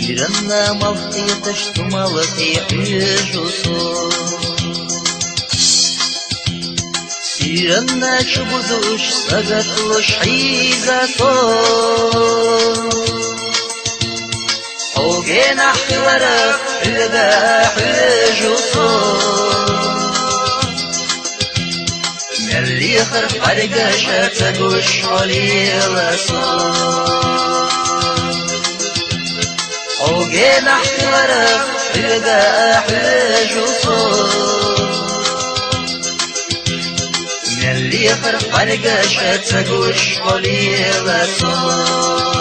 Сиренна мавтия штумала тежусо. Сиренна чубудуш сагатлош хизато. Огена хвара лга хежусо. Мелли خرف فرقاشة تقوش علي الأصول عوقين أحمرك لقى أحلى جصول ملي خرف فرقاشة تقوش علي الأصول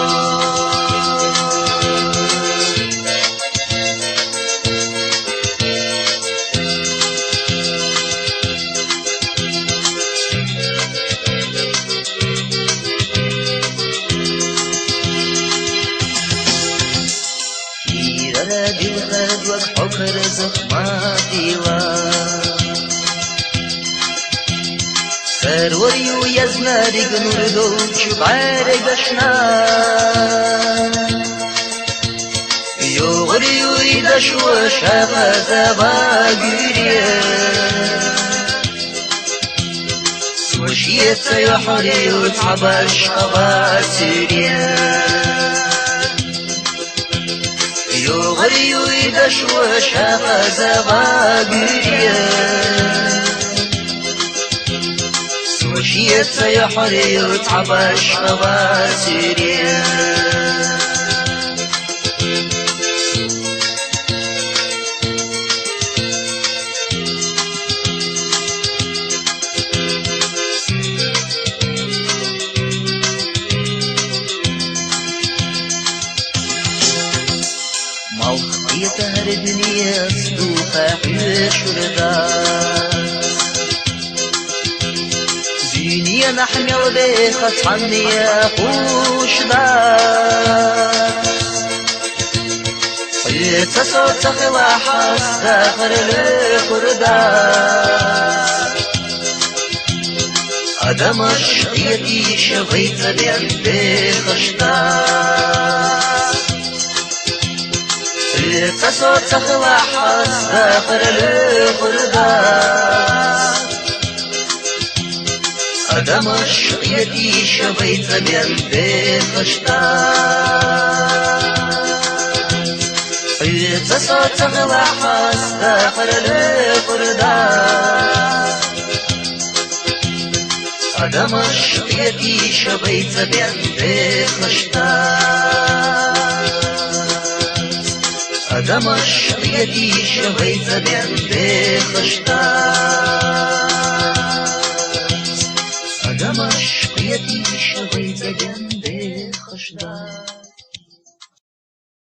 بالغد والحكر زخماتي فروري ويزناري قنور دوش بعرق اشنا يغري ويدش وشغز باقريا سوشيت يحري وتعبش قباسريا يغري ويدش وشغز باقريا سوشيت سيحري وتعبش قباسريا يطهر الدنيا صدوقة حيش ورداس دنيا نحمي وليخت عني يا خوش داس يتصوت تخلى حاس داخل الخرداس أدم الشقيتي شغيت بين بخشداس تصوت تخلى حاس داخل الخرداس أدم الشقيتي شبيت بين بخشداس تصوت تخلى حاس داخل الخرداس أدم الشقيتي شبيت بين بخشداس أدم الشقيتي شبيت بين بخشداس أدم الشقيتي شبيت بين بخشداس